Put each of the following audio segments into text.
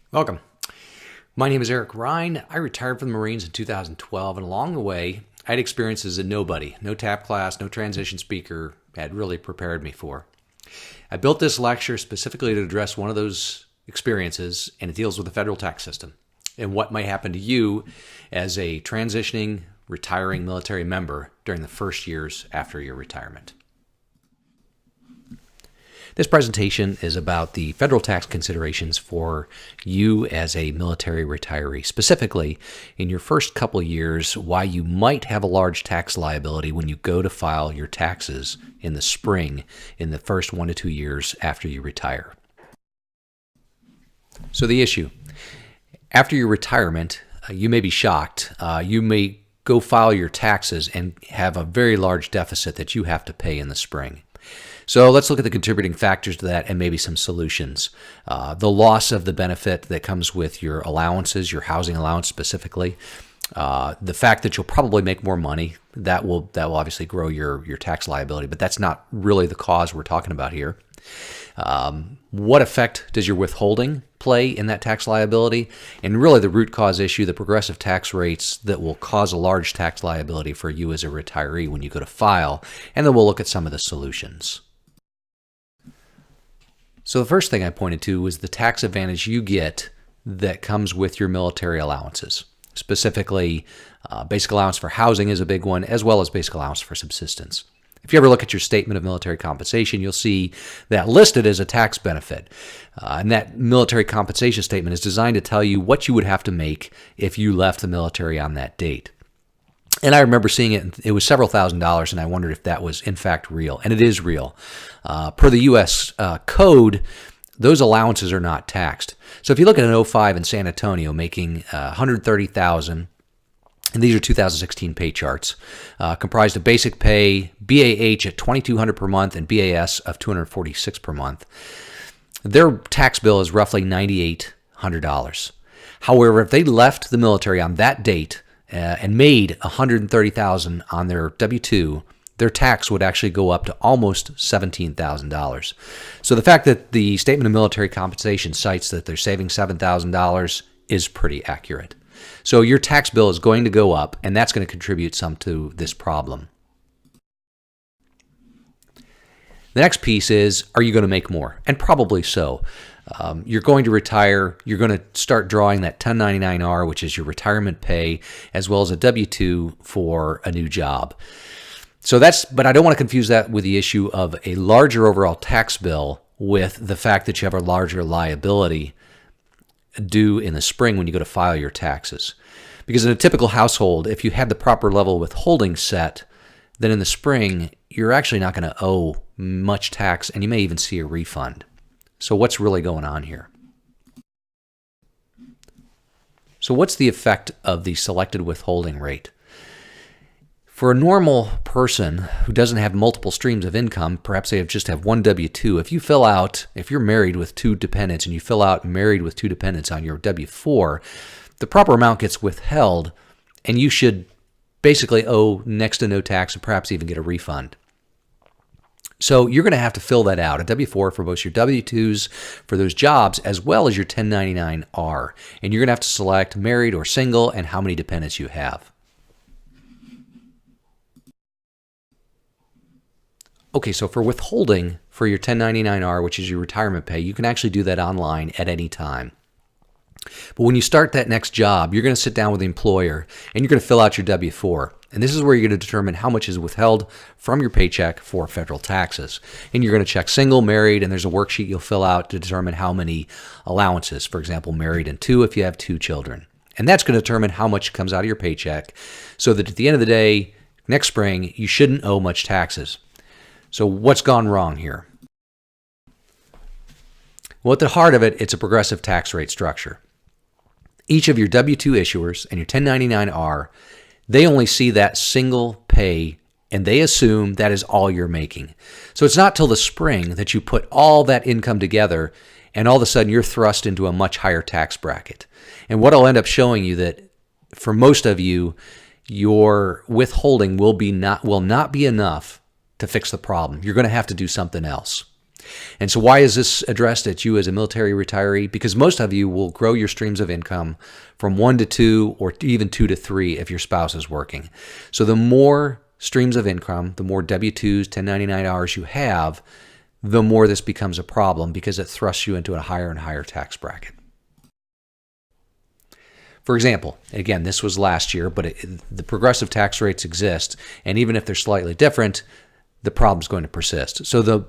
Welcome. My name is Eric Ryan. I retired from the Marines in 2012, and along the way, I had experiences that nobody, no TAP class, no transition speaker had really prepared me for. I built this lecture specifically to address one of those experiences, and it deals with the federal tax system and what might happen to you as a transitioning, retiring military member during the first years after your retirement. This presentation is about the federal tax considerations for you as a military retiree, specifically in your first couple of years, why you might have a large tax liability when you go to file your taxes in the spring in the first 1 to 2 years after you retire. So the issue, after your retirement, you may be shocked. You may go file your taxes and have a very large deficit that you have to pay in the spring. So let's look at the contributing factors to that and maybe some solutions. The loss of the benefit that comes with your allowances, your housing allowance specifically. The fact that you'll probably make more money, that will obviously grow your tax liability, but that's not really the cause we're talking about here. What effect does your withholding play in that tax liability? And really the root cause issue, the progressive tax rates that will cause a large tax liability for you as a retiree when you go to file. And then we'll look at some of the solutions. So the first thing I pointed to was the tax advantage you get that comes with your military allowances. Specifically, basic allowance for housing is a big one, as well as basic allowance for subsistence. If you ever look at your statement of military compensation, you'll see that listed as a tax benefit. And that military compensation statement is designed to tell you what you would have to make if you left the military on that date. And I remember seeing it, it was several $1,000s, and I wondered if that was in fact real. And it is real. Per the U.S. Code, those allowances are not taxed. So if you look at an 05 in San Antonio making $130,000, and these are 2016 pay charts, comprised of basic pay, BAH at $2,200 per month, and BAS of $246 per month. Their tax bill is roughly $9,800. However, if they left the military on that date and made $130,000 on their W-2, their tax would actually go up to almost $17,000. So the fact that the Statement of Military Compensation cites that they're saving $7,000 is pretty accurate. So your tax bill is going to go up, and that's going to contribute some to this problem. The next piece is, are you going to make more? And probably so. You're going to retire. You're going to start drawing that 1099-R, which is your retirement pay, as well as a W-2 for a new job. So but I don't want to confuse that with the issue of a larger overall tax bill with the fact that you have a larger liability due in the spring when you go to file your taxes. Because in a typical household, if you had the proper level of withholding set, then in the spring, you're actually not going to owe much tax, and you may even see a refund. So what's really going on here? So what's the effect of the selected withholding rate? For a normal person who doesn't have multiple streams of income, perhaps they just have one W-2, if you're married with 2 dependents and you fill out married with 2 dependents on your W-4, the proper amount gets withheld and you should basically owe next to no tax and perhaps even get a refund. So you're going to have to fill that out, a W-4 for both your W-2s for those jobs as well as your 1099-R. And you're going to have to select married or single and how many dependents you have. Okay, so for withholding for your 1099-R, which is your retirement pay, you can actually do that online at any time. But when you start that next job, you're going to sit down with the employer and you're going to fill out your W-4. And this is where you're going to determine how much is withheld from your paycheck for federal taxes. And you're going to check single, married, and there's a worksheet you'll fill out to determine how many allowances. For example, married and 2 if you have 2 children. And that's going to determine how much comes out of your paycheck so that at the end of the day, next spring, you shouldn't owe much taxes. So what's gone wrong here? Well, at the heart of it, it's a progressive tax rate structure. Each of your W-2 issuers and your 1099-R, they only see that single pay and they assume that is all you're making. So it's not till the spring that you put all that income together and all of a sudden you're thrust into a much higher tax bracket. And what I'll end up showing you that for most of you, your withholding will not be enough to fix the problem. You're going to have to do something else. And so why is this addressed at you as a military retiree? Because most of you will grow your streams of income from 1 to 2 or even 2 to 3 if your spouse is working. So the more streams of income, the more W-2s, 1099 hours you have, the more this becomes a problem because it thrusts you into a higher and higher tax bracket. For example, again, this was last year, but the progressive tax rates exist, and even if they're slightly different, the problem's going to persist. So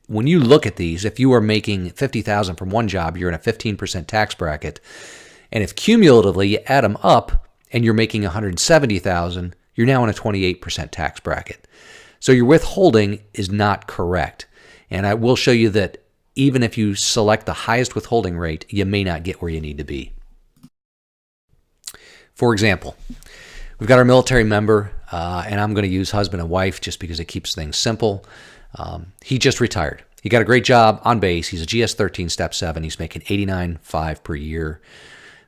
when you look at these, if you are making $50,000 from one job, you're in a 15% tax bracket, and if cumulatively you add them up and you're making $170,000, you're now in a 28% tax bracket. So your withholding is not correct, and I will show you that even if you select the highest withholding rate, you may not get where you need to be. For example, we've got our military member, and I'm going to use husband and wife just because it keeps things simple. He just retired. He got a great job on base. He's a GS-13 Step 7. He's making $89,500 per year.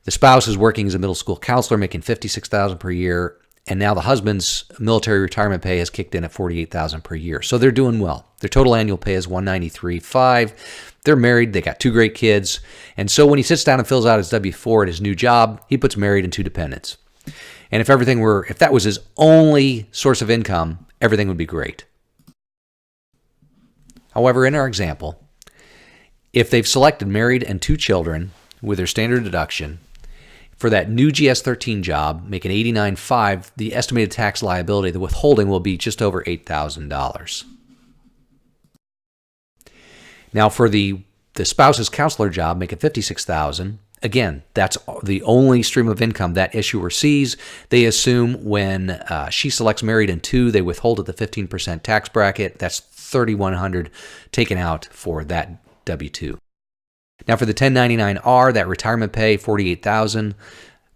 The spouse is working as a middle school counselor, making $56,000 per year. And now the husband's military retirement pay has kicked in at $48,000 per year. So they're doing well. Their total annual pay is $193,500. They're married. They got 2 great kids. And so when he sits down and fills out his W-4 at his new job, he puts married and 2 dependents. And if that was his only source of income, everything would be great. However, in our example, if they've selected married and 2 children with their standard deduction, for that new GS-13 job, making $89,500, the estimated tax liability, the withholding, will be just over $8,000. Now, for the spouse's counselor job, making $56,000, again, that's the only stream of income that issuer sees. They assume when she selects married and 2, they withhold at the 15% tax bracket. That's $3,100 taken out for that W-2. Now for the 1099-R, that retirement pay, $48,000,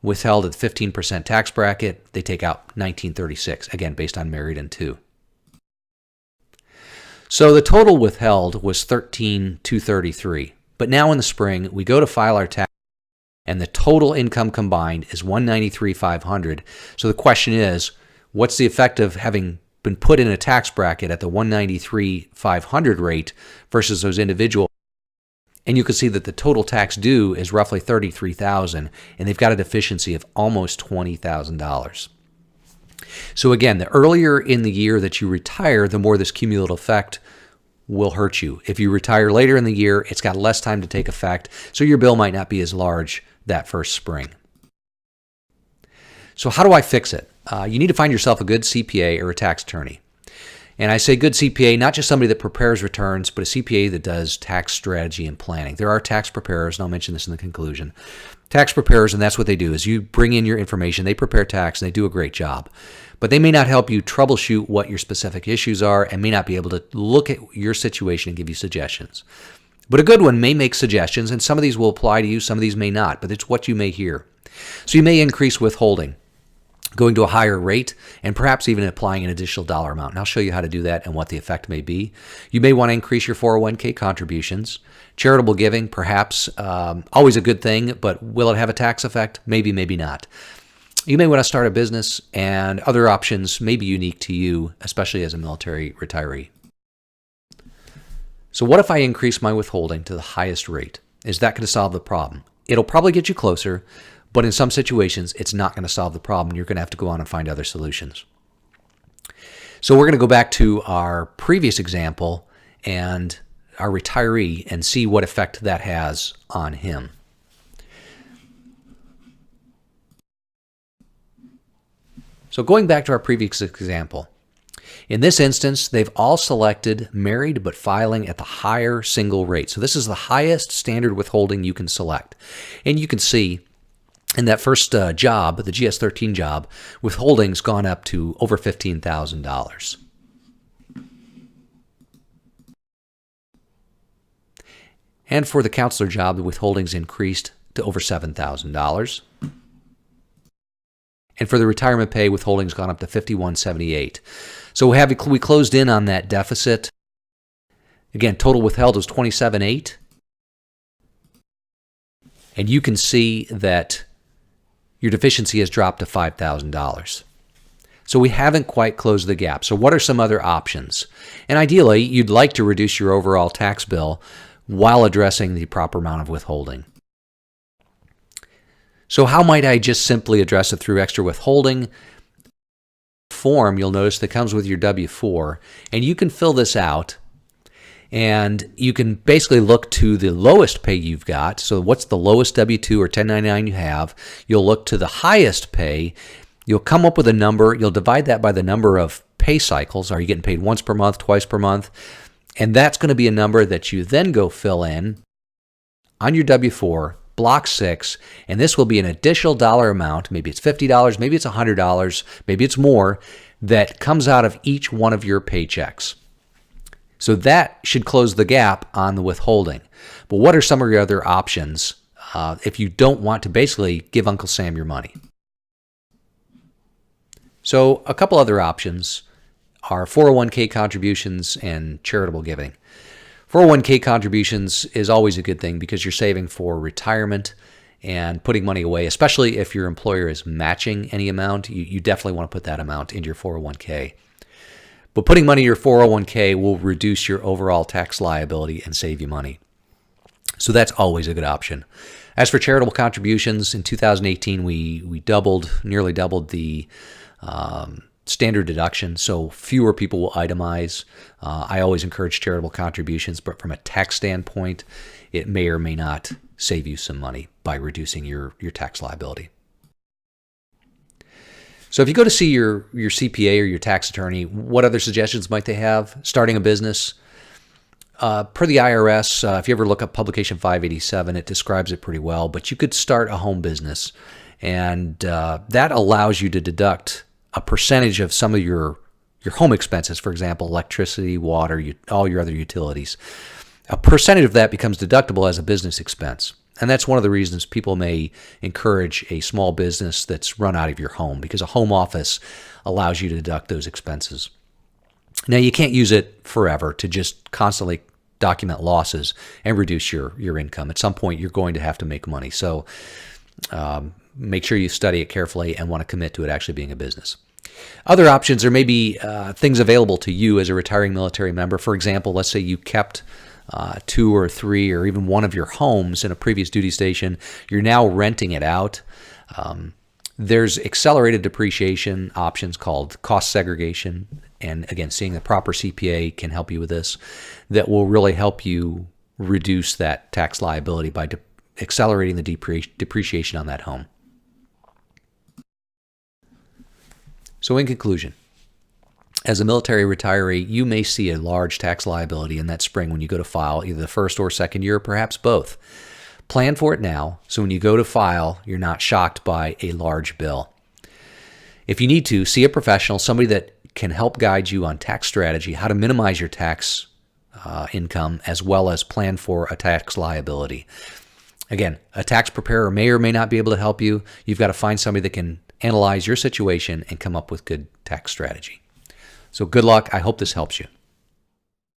withheld at the 15% tax bracket, they take out $1,936, again, based on married and 2. So the total withheld was $13,233. But now in the spring, we go to file our tax, and the total income combined is $193,500. So the question is, what's the effect of having been put in a tax bracket at the $193,500 rate versus those individual? And you can see that the total tax due is roughly $33,000, and they've got a deficiency of almost $20,000. So again, the earlier in the year that you retire, the more this cumulative effect will hurt you. If you retire later in the year, it's got less time to take effect, so your bill might not be as large that first spring. So how do I fix it? You need to find yourself a good CPA or a tax attorney. And I say good CPA, not just somebody that prepares returns, but a CPA that does tax strategy and planning. There are tax preparers, and I'll mention this in the conclusion. Tax preparers, and that's what they do, is you bring in your information, they prepare tax, and they do a great job. But they may not help you troubleshoot what your specific issues are and may not be able to look at your situation and give you suggestions. But a good one may make suggestions, and some of these will apply to you, some of these may not, but it's what you may hear. So you may increase withholding, going to a higher rate, and perhaps even applying an additional dollar amount. And I'll show you how to do that and what the effect may be. You may want to increase your 401k contributions. Charitable giving, perhaps, always a good thing, but will it have a tax effect? Maybe, maybe not. You may want to start a business, and other options may be unique to you, especially as a military retiree. So what if I increase my withholding to the highest rate? Is that going to solve the problem? It'll probably get you closer, but in some situations, it's not going to solve the problem. You're going to have to go on and find other solutions. So we're going to go back to our previous example and our retiree and see what effect that has on him. So going back to our previous example, in this instance, they've all selected married but filing at the higher single rate. So this is the highest standard withholding you can select. And you can see in that first job, the GS-13 job, withholding's gone up to over $15,000. And for the counselor job, the withholding's increased to over $7,000. And for the retirement pay, withholding's gone up to $5,178. So we closed in on that deficit. Again, total withheld was $27,800. And you can see that your deficiency has dropped to $5,000. So we haven't quite closed the gap. So what are some other options? And ideally, you'd like to reduce your overall tax bill while addressing the proper amount of withholding. So how might I just simply address it through extra withholding? Form, you'll notice, that comes with your W-4, and you can fill this out, and you can basically look to the lowest pay you've got. So what's the lowest W-2 or 1099 you have? You'll look to the highest pay. You'll come up with a number. You'll divide that by the number of pay cycles. Are you getting paid once per month, twice per month? And that's going to be a number that you then go fill in on your W-4, Block 6, and this will be an additional dollar amount. Maybe it's $50, maybe it's $100, maybe it's more, that comes out of each one of your paychecks. So that should close the gap on the withholding. But what are some of your other options if you don't want to basically give Uncle Sam your money? So a couple other options are 401k contributions and charitable giving. 401k contributions is always a good thing because you're saving for retirement and putting money away, especially if your employer is matching any amount. You definitely want to put that amount into your 401k. But putting money in your 401k will reduce your overall tax liability and save you money. So that's always a good option. As for charitable contributions, in 2018, we nearly doubled the standard deduction, so fewer people will itemize. I always encourage charitable contributions, but from a tax standpoint, it may or may not save you some money by reducing your tax liability. So if you go to see your CPA or your tax attorney, what other suggestions might they have? Starting a business. Per the IRS, if you ever look up Publication 587, it describes it pretty well, but you could start a home business, and that allows you to deduct a percentage of some of your home expenses, for example, electricity, water, all your other utilities. A percentage of that becomes deductible as a business expense. And that's one of the reasons people may encourage a small business that's run out of your home, because a home office allows you to deduct those expenses. Now, you can't use it forever to just constantly document losses and reduce your income. At some point, you're going to have to make money. So make sure you study it carefully and want to commit to it actually being a business. Other options are maybe things available to you as a retiring military member. For example, let's say you kept 2 or 3 or even one of your homes in a previous duty station. You're now renting it out. There's accelerated depreciation options called cost segregation. And again, seeing the proper CPA can help you with this. That will really help you reduce that tax liability by accelerating the depreciation on that home. So in conclusion, as a military retiree, you may see a large tax liability in that spring when you go to file either the first or second year, or perhaps both. Plan for it now, so when you go to file, you're not shocked by a large bill. If you need to, see a professional, somebody that can help guide you on tax strategy, how to minimize your tax income, as well as plan for a tax liability. Again, a tax preparer may or may not be able to help you. You've got to find somebody that can analyze your situation and come up with good tax strategy. So good luck. I hope this helps you.